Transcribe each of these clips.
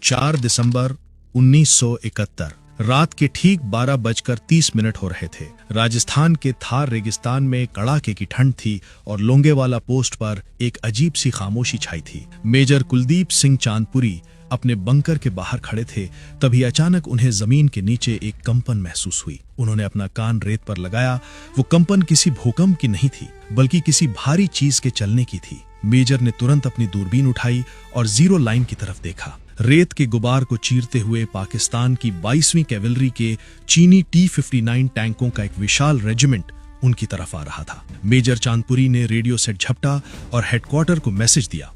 4 दिसंबर 1971 रात के ठीक 12:30 हो रहे थे। राजस्थान के थार रेगिस्तान में कड़ाके की ठंड थी और लोंगेवाला पोस्ट पर एक अजीब सी खामोशी छाई थी। मेजर कुलदीप सिंह चांदपुरी अपने बंकर के बाहर खड़े थे, तभी अचानक उन्हें जमीन के नीचे एक कंपन महसूस हुई। उन्होंने अपना कान रेत पर लगाया। वो कंपन किसी भूकंप की नहीं थी, बल्कि किसी भारी चीज के चलने की थी। मेजर ने तुरंत अपनी दूरबीन उठाई और जीरो लाइन की तरफ देखा। रेत के गुबार को चीरते हुए पाकिस्तान की 22वीं कैवलरी के चीनी T-59 टैंकों का एक विशाल रेजिमेंट उनकी तरफ आ रहा था। मेजर चांदपुरी ने रेडियो सेट झपटा और हेडक्वार्टर को मैसेज दिया।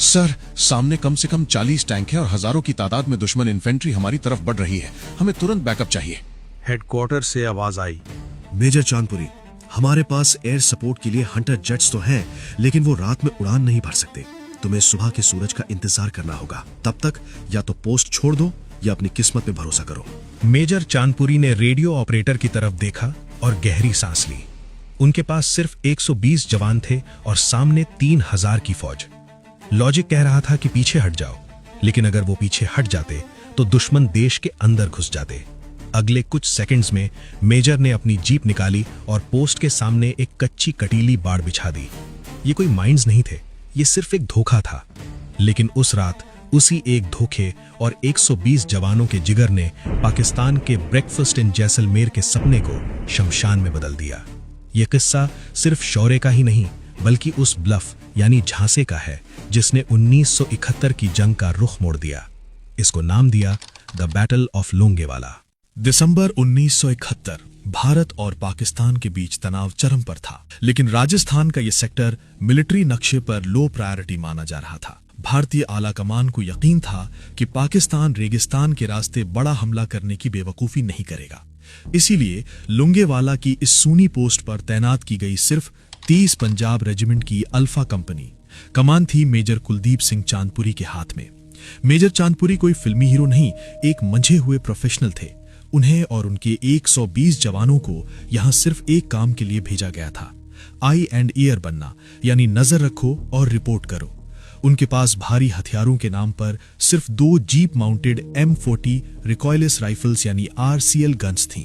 सर, सामने कम से कम 40 टैंक है और हजारों की तादाद में दुश्मन इन्फेंट्री हमारी तरफ बढ़ रही है। हमें तुरंत बैकअप चाहिए। हेडक्वार्टर से आवाज आई। मेजर चांदपुरी, हमारे पास एयर सपोर्ट के लिए हंटर जेट्स तो हैं, लेकिन वो रात में उड़ान नहीं भर सकते। तुम्हें सुबह के सूरज का इंतजार करना होगा। तब तक या तो पोस्ट छोड़ दो या अपनी किस्मत पे भरोसा करो। मेजर चांदपुरी ने रेडियो ऑपरेटर की तरफ देखा और गहरी सांस ली। उनके पास सिर्फ 120 जवान थे और सामने 3000 की फौज। लॉजिक कह रहा था कि पीछे हट जाओ, लेकिन अगर वो पीछे हट जाते तो दुश्मन देश के अंदर घुस जाते। अगले कुछ सेकंड्स में मेजर ने अपनी जीप निकाली और पोस्ट के सामने एक कच्ची कटीली बाड़ बिछा दी। ये कोई माइंस नहीं थे, ये सिर्फ एक धोखा था। लेकिन उस रात उसी एक धोखे और 120 जवानों के जिगर ने पाकिस्तान के ब्रेकफास्ट इन जैसलमेर के सपने को शमशान में बदल दिया। यह किस्सा सिर्फ शौर्य का ही नहीं, बल्कि उस ब्लफ यानी झांसे का है जिसने 1971 की जंग का रुख मोड़ दिया। इसको नाम दिया द बैटल ऑफ लोंगेवाला। दिसंबर 1971 भारत और पाकिस्तान के बीच तनाव चरम पर था, लेकिन राजस्थान का यह सेक्टर मिलिट्री नक्शे पर लो प्रायोरिटी माना जा रहा था। भारतीय आला कमान को यकीन था कि पाकिस्तान रेगिस्तान के रास्ते बड़ा हमला करने की बेवकूफी नहीं करेगा। इसीलिए लोंगेवाला की इस सूनी पोस्ट पर तैनात की गई सिर्फ 30 पंजाब रेजिमेंट की अल्फा कंपनी। कमान थी मेजर कुलदीप सिंह चांदपुरी के हाथ में। मेजर चांदपुरी कोई फिल्मी हीरो नहीं, एक मंझे हुए प्रोफेशनल थे। उन्हें और उनके 120 जवानों को यहां सिर्फ एक काम के लिए भेजा गया था, आई एंड ईयर बनना, यानी नजर रखो और रिपोर्ट करो। उनके पास भारी हथियारों के नाम पर सिर्फ 2 jeep mounted M40 recoilless rifles यानी RCL गन्स थीं।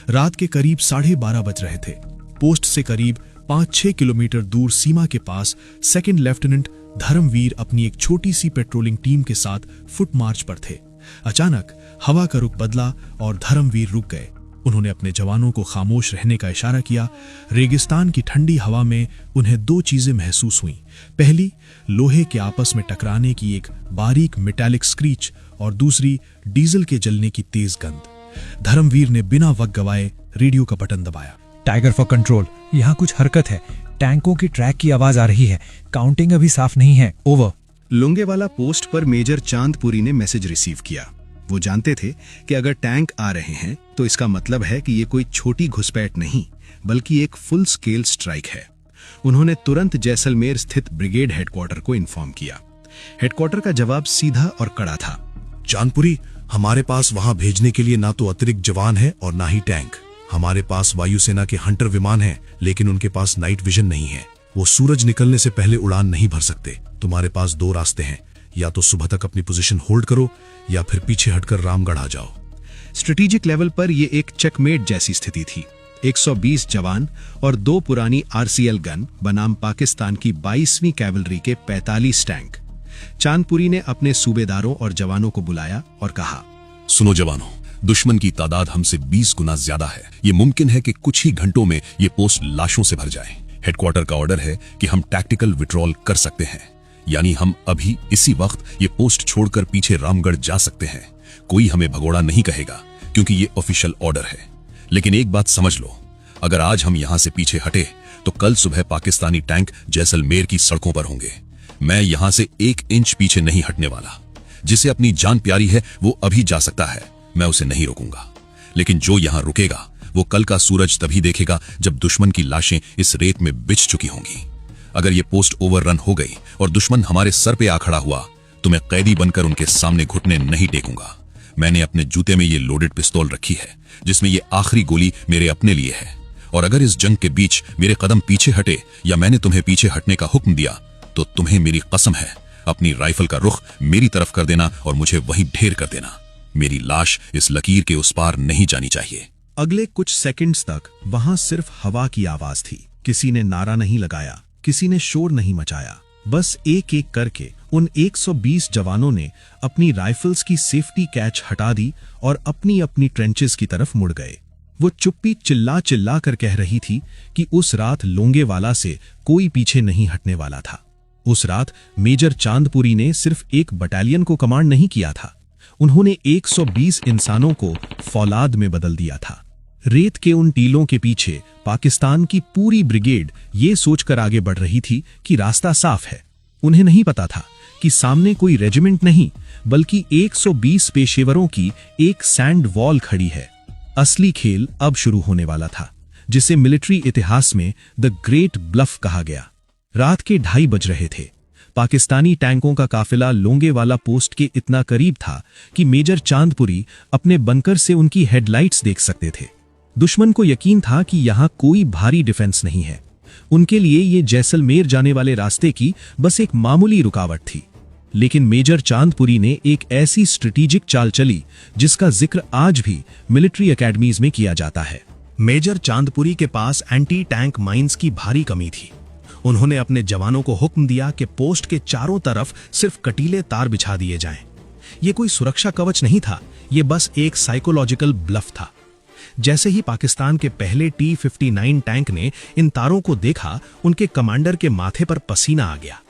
रात के करीब 12:30 बज रहे थे। पोस्ट से करीब 5-6 किलोमीटर दूर सीमा के पास सेकंड लेफ्टिनेंट धर्मवीर अपनी एक छोटी सी पेट्रोलिंग टीम के साथ फुट मार्च पर थे। अचानक हवा का रुख बदला और धर्मवीर रुक गए। उन्होंने अपने जवानों को खामोश रहने का इशारा किया। रेगिस्तान की ठंडी हवा में उन्हें 2 चीजें महसूस हुईं। पहली, लोहे के आपस में टकराने की एक बारीक मेटालिक स्क्रीच और दूसरी, डीजल के जलने की तेज गंध। धर्मवीर ने बिना वक्त गवाए रेडियो का बटन दबाया। टाइगर फॉर कंट्रोल, यहाँ कुछ हरकत है। टैंकों की ट्रैक की आवाज आ रही है। काउंटिंग अभी साफ नहीं है। ओवर। लोंगेवाला पोस्ट पर मेजर चांदपुरी ने मैसेज रिसीव किया। वो जानते थे कि अगर टैंक आ रहे हैं तो इसका मतलब है कि ये कोई छोटी घुसपैठ नहीं, बल्कि एक फुल स्केल स्ट्राइक है। उन्होंने तुरंत जैसलमेर स्थित ब्रिगेड हेडक्वार्टर को इन्फॉर्म किया। हेडक्वार्टर का जवाब सीधा और कड़ा था। चांदपुरी, हमारे पास वहां भेजने के लिए ना तो अतिरिक्त जवान है और ना ही टैंक। हमारे पास वायुसेना के हंटर विमान हैं, लेकिन उनके पास नाइट विजन नहीं है। वो सूरज निकलने से पहले उड़ान नहीं भर सकते। तुम्हारे पास 2 रास्ते हैं, या तो सुबह तक अपनी पोजीशन होल्ड करो या फिर पीछे हटकर रामगढ़ आ जाओ। स्ट्रेटेजिक लेवल पर यह एक चेकमेट जैसी स्थिति थी। 120 जवान और 2 पुरानी RCL गन बनाम पाकिस्तान की 22वीं कैवलरी के 45 टैंक। चांदपुरी ने अपने सूबेदारों और जवानों को बुलाया और कहा, सुनो जवानों, दुश्मन की तादाद हमसे 20 गुना ज्यादा है। ये मुमकिन है कि कुछ ही घंटों में ये पोस्ट लाशों से भर जाए। हेडक्वार्टर का ऑर्डर है कि हम टैक्टिकल विड्रॉल कर सकते हैं, यानी हम अभी इसी वक्त ये पोस्ट छोड़कर पीछे रामगढ़ जा सकते हैं। कोई हमें भगोड़ा नहीं कहेगा, क्योंकि ये ऑफिशियल ऑर्डर है। लेकिन एक बात समझ लो, अगर आज हम यहां से पीछे हटे तो कल सुबह पाकिस्तानी टैंक जैसलमेर की सड़कों पर होंगे। मैं यहां से 1 इंच पीछे नहीं हटने वाला। जिसे अपनी जान प्यारी है वो अभी जा सकता है, मैं उसे नहीं रोकूंगा। लेकिन जो यहां रुकेगा वो कल का सूरज तभी देखेगा जब दुश्मन की लाशें इस रेत में बिछ चुकी होंगी। अगर ये पोस्ट ओवररन हो गई और दुश्मन हमारे सर पे आ खड़ा हुआ तो मैं कैदी बनकर उनके सामने घुटने नहीं टेकूंगा। मैंने अपने जूते में ये लोडेड पिस्तौल रखी है, जिसमें ये आखिरी गोली मेरे अपने लिए है। और अगर इस जंग के बीच मेरे कदम पीछे हटे या मैंने तुम्हें पीछे हटने का हुक्म दिया तो तुम्हें मेरी कसम है अपनी राइफल का रुख मेरी तरफ कर देना और मुझे वहीं ढेर कर देना। मेरी लाश इस लकीर के उस पार नहीं जानी चाहिए। अगले कुछ सेकंड्स तक वहां सिर्फ हवा की आवाज थी। किसी ने नारा नहीं लगाया, किसी ने शोर नहीं मचाया। बस एक एक करके उन 120 जवानों ने अपनी राइफल्स की सेफ्टी कैच हटा दी और अपनी अपनी ट्रेंचेस की तरफ मुड़ गए। वो चुप्पी चिल्ला चिल्ला कर कह रही थी कि उस रात लोंगेवाला से कोई पीछे नहीं हटने वाला था। उस रात मेजर चांदपुरी ने सिर्फ एक बटालियन को कमांड नहीं किया था, उन्होंने 120 इंसानों को फौलाद में बदल दिया था। रेत के उन टीलों के पीछे पाकिस्तान की पूरी ब्रिगेड ये सोचकर आगे बढ़ रही थी कि रास्ता साफ है। उन्हें नहीं पता था कि सामने कोई रेजिमेंट नहीं बल्कि 120 पेशेवरों की एक सैंड वॉल खड़ी है। असली खेल अब शुरू होने वाला था, जिसे मिलिट्री इतिहास में द ग्रेट ब्लफ कहा गया। रात के 2:30 बज रहे थे। पाकिस्तानी टैंकों का काफिला लोंगेवाला पोस्ट के इतना करीब था कि मेजर चांदपुरी अपने बंकर से उनकी हेडलाइट्स देख सकते थे। दुश्मन को यकीन था कि यहां कोई भारी डिफेंस नहीं है। उनके लिए ये जैसलमेर जाने वाले रास्ते की बस एक मामूली रुकावट थी। लेकिन मेजर चांदपुरी ने एक ऐसी स्ट्रेटेजिक चाल चली जिसका जिक्र आज भी मिलिट्री एकेडमीज में किया जाता है। मेजर चांदपुरी के पास एंटी टैंक माइंस की भारी कमी थी। उन्होंने अपने जवानों को हुक्म दिया कि पोस्ट के चारों तरफ सिर्फ कटीले तार बिछा दिए जाएं। ये कोई सुरक्षा कवच नहीं था, ये बस एक साइकोलॉजिकल ब्लफ था। जैसे ही पाकिस्तान के पहले T-59 टैंक ने इन तारों को देखा, उनके कमांडर के माथे पर पसीना आ गया।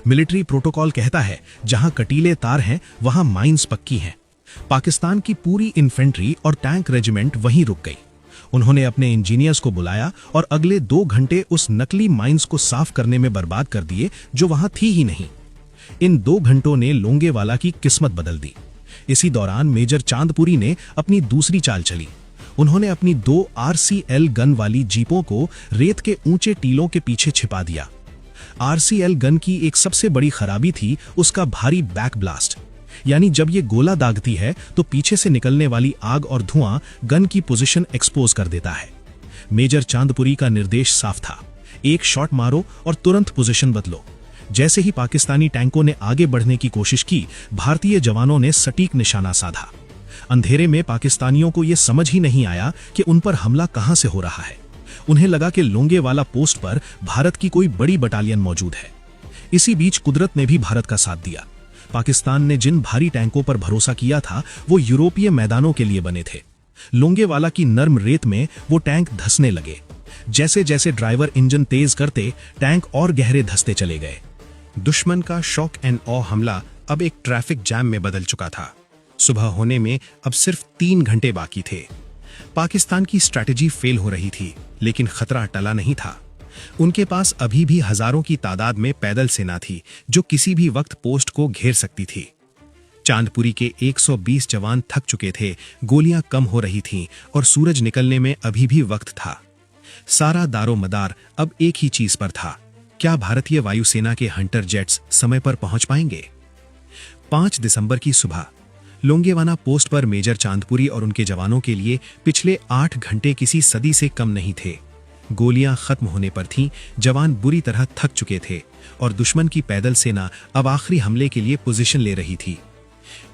मिलिट्री प्रोटोकॉल कहता है जहां कटीले तार हैं वहां माइंस पक्की हैं। पाकिस्तान की पूरी इन्फेंट्री और टैंक रेजिमेंट वहीं रुक गई। उन्होंने अपने इंजीनियर्स को बुलाया और अगले 2 घंटे उस नकली माइंस को साफ करने में बर्बाद कर दिए जो वहां थी ही नहीं। इन 2 घंटों ने लोंगेवाला की किस्मत बदल दी। इसी दौरान मेजर चांदपुरी ने अपनी दूसरी चाल चली। उन्होंने अपनी 2 RCL गन वाली जीपों को रेत के ऊंचे टीलों के पीछे छिपा दिया। RCL गन की एक सबसे बड़ी खराबी थी उसका भारी बैक ब्लास्ट, यानी जब ये गोला दागती है तो पीछे से निकलने वाली आग और धुआं गन की पोजीशन एक्सपोज कर देता है। मेजर चांदपुरी का निर्देश साफ था, एक शॉट मारो और तुरंत पोजीशन बदलो। जैसे ही पाकिस्तानी टैंकों ने आगे बढ़ने की कोशिश की, भारतीय जवानों ने सटीक निशाना साधा। अंधेरे में पाकिस्तानियों को यह समझ ही नहीं आया कि उन पर हमला कहां से हो रहा है। उन्हें लगा कि लोंगेवाला पोस्ट पर भारत की कोई बड़ी बटालियन मौजूद है। इसी बीच कुदरत ने भी भारत का साथ दिया। पाकिस्तान ने जिन भारी टैंकों पर भरोसा किया था वो यूरोपीय मैदानों के लिए बने थे। लोंगेवाला की नर्म रेत में वो टैंक धंसने लगे। जैसे जैसे ड्राइवर इंजन तेज करते, टैंक और गहरे धंसते चले गए। दुश्मन का शॉक एंड ऑ हमला अब एक ट्रैफिक जैम में बदल चुका था। सुबह होने में अब सिर्फ 3 घंटे बाकी थे। पाकिस्तान की स्ट्रैटेजी फेल हो रही थी, लेकिन खतरा टला नहीं था। उनके पास अभी भी हजारों की तादाद में पैदल सेना थी जो किसी भी वक्त पोस्ट को घेर सकती थी। चांदपुरी के 120 जवान थक चुके थे, गोलियां कम हो रही थीं और सूरज निकलने में अभी भी वक्त था। सारा दारोमदार अब एक ही चीज पर था, क्या भारतीय वायुसेना के हंटर जेट्स समय पर पहुंच पाएंगे? 5 दिसंबर की सुबह लोंगेवाला पोस्ट पर मेजर चांदपुरी और उनके जवानों के लिए पिछले 8 घंटे किसी सदी से कम नहीं थे। गोलियां खत्म होने पर थीं, जवान बुरी तरह थक चुके थे और दुश्मन की पैदल सेना अब आखिरी हमले के लिए पोजीशन ले रही थी।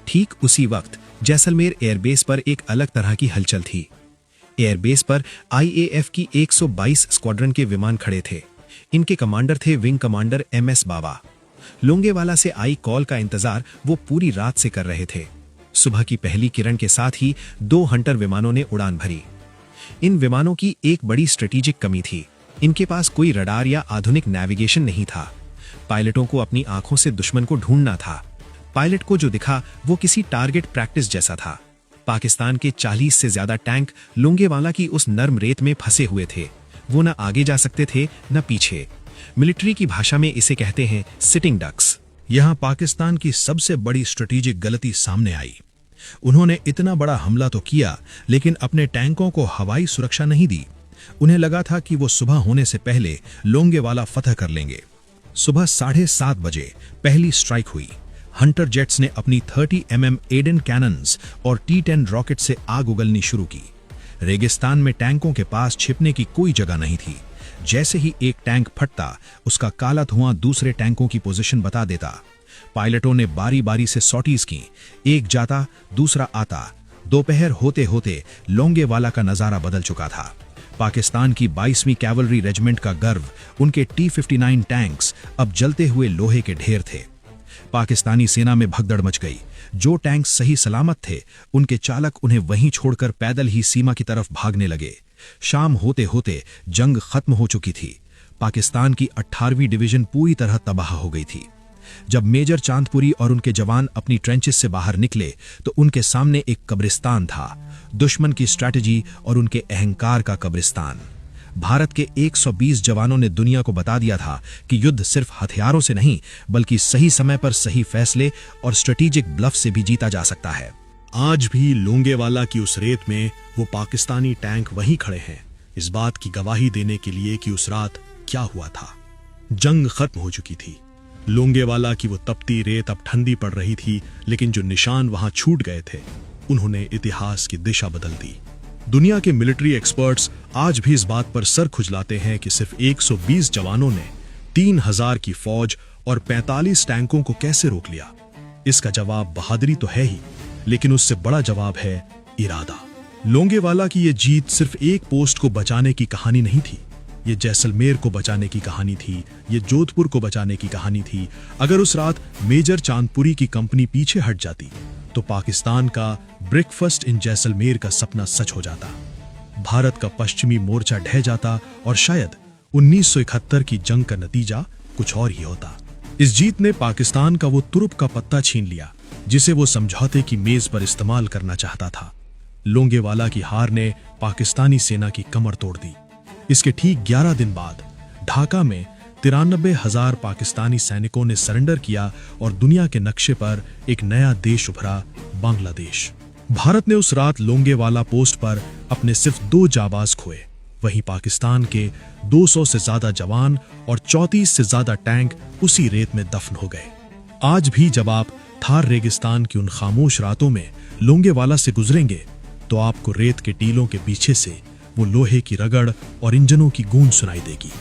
ठीक उसी वक्त जैसलमेर एयरबेस पर एक अलग तरह की हलचल थी। एयरबेस पर IAF की 122 स्क्वाड्रन के विमान खड़े थे। इनके कमांडर थे विंग कमांडर MS बावा। लोंगेवाला से आई कॉल का इंतजार वो पूरी रात से कर रहे थे। सुबह की पहली किरण के साथ ही 2 हंटर विमानों ने उड़ान भरी। इन विमानों की एक बड़ी स्ट्रेटेजिक कमी थी, इनके पास कोई रडार या आधुनिक नेविगेशन नहीं था। पायलटों को अपनी आंखों से दुश्मन को ढूंढना था। पायलट को जो दिखा वो किसी टारगेट प्रैक्टिस जैसा था। पाकिस्तान के 40 से ज्यादा टैंक लोंगेवाला की उस नर्म रेत में फंसे हुए थे। वो न आगे जा सकते थे न पीछे। मिलिट्री की भाषा में इसे कहते हैं सिटिंग डक्स। यहां पाकिस्तान की सबसे बड़ी स्ट्रेटेजिक गलती सामने आई। उन्होंने इतना बड़ा हमला तो किया, लेकिन अपने टैंकों को हवाई सुरक्षा नहीं दी। उन्हें लगा था कि वो सुबह होने से पहले लोंगेवाला फतह कर लेंगे। सुबह 7:30 बजे पहली स्ट्राइक हुई। हंटर जेट्स ने अपनी 30 mm एडन कैनन्स और T-10 रॉकेट से आग उगलनी शुरू की। रेगिस्तान में टैंकों के पास छिपने की कोई जगह नहीं थी। जैसे ही एक टैंक फटता, उसका काला धुआं दूसरे टैंकों की पोजीशन बता देता। पायलटों ने बारी बारी से सॉटीज की, एक जाता दूसरा आता। दोपहर होते होते लोंगेवाला का नजारा बदल चुका था। पाकिस्तान की 22वीं कैवलरी रेजिमेंट का गर्व, उनके T-59 टैंक्स अब जलते हुए लोहे के ढेर थे। पाकिस्तानी सेना में भगदड़ मच गई। जो टैंक सही सलामत थे, उनके चालक उन्हें वहीं छोड़कर पैदल ही सीमा की तरफ भागने लगे। शाम होते होते जंग खत्म हो चुकी थी। पाकिस्तान की 18वीं डिवीजन पूरी तरह तबाह हो गई थी। जब मेजर चांदपुरी और उनके जवान अपनी ट्रेंचेस से बाहर निकले तो उनके सामने एक कब्रिस्तान था, दुश्मन की स्ट्रैटेजी और उनके अहंकार का कब्रिस्तान। भारत के 120 जवानों ने दुनिया को बता दिया था कि युद्ध सिर्फ हथियारों से नहीं, बल्कि सही समय पर सही फैसले और स्ट्रेटेजिक ब्लफ से भी जीता जा सकता है। आज भी लोंगेवाला की उस रेत में वो पाकिस्तानी टैंक वहीं खड़े हैं, इस बात की गवाही देने के लिए कि उस रात क्या हुआ था। जंग खत्म हो चुकी थी। लोंगेवाला की वो तपती रेत अब ठंडी पड़ रही थी, लेकिन जो निशान वहां छूट गए थे, उन्होंने इतिहास की दिशा बदल दी। दुनिया के मिलिट्री एक्सपर्ट्स आज भी इस बात पर सर खुजलाते हैं कि सिर्फ 120 जवानों ने 3000 की फौज और 45 टैंकों को कैसे रोक लिया। इसका जवाब बहादुरी तो है ही, लेकिन उससे बड़ा जवाब है इरादा। लोंगेवाला की ये जीत सिर्फ एक पोस्ट को बचाने की कहानी नहीं थी, ये जैसलमेर को बचाने की कहानी थी, ये जोधपुर को बचाने की कहानी थी। अगर उस रात मेजर चांदपुरी की कंपनी पीछे हट जाती तो पाकिस्तान का ब्रेकफास्ट इन जैसलमेर का सपना सच हो जाता। भारत का पश्चिमी मोर्चा ढह जाता और शायद 1971 की जंग का नतीजा कुछ और ही होता। इस जीत ने पाकिस्तान का वो तुरुप का पत्ता छीन लिया जिसे वो समझौते की मेज पर इस्तेमाल करना चाहता था। लोंगेवाला की हार ने पाकिस्तानी सेना की कमर तोड़ दी। इसके ठीक 11 दिन बाद ढाका में 93,000 पाकिस्तानी सैनिकों ने सरेंडर किया और दुनिया के नक्शे पर एक नया देश उभरा, बांग्लादेश। भारत ने उस रात लोंगेवाला पोस्ट पर अपने सिर्फ 2 जाबाज खोए। वहीं पाकिस्तान के 200 से ज्यादा जवान और 34 से ज्यादा टैंक उसी रेत में दफन हो गए। आज भी जब आप थार रेगिस्तान की उन खामोश रातों में लोंगेवाला से गुजरेंगे तो आपको रेत के टीलों के पीछे से वो लोहे की रगड़ और इंजनों की गूंज सुनाई देगी।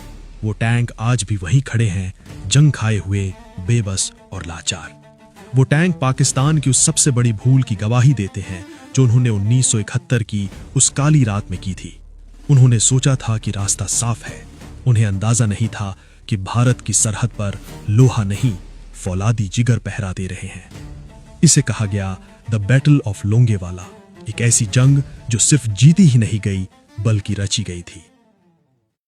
वो टैंक आज भी वहीं खड़े हैं, जंग खाए हुए, बेबस और लाचार। वो टैंक पाकिस्तान की उस सबसे बड़ी भूल की गवाही देते हैं जो उन्होंने 1971 की उस काली रात में की थी। उन्होंने सोचा था कि रास्ता साफ है, उन्हें अंदाजा नहीं था कि भारत की सरहद पर लोहा नहीं, फौलादी जिगर पहरा दे रहे हैं। इसे कहा गया द बैटल ऑफ लोंगेवाला, एक ऐसी जंग जो सिर्फ जीती ही नहीं गई बल्कि रची गई थी।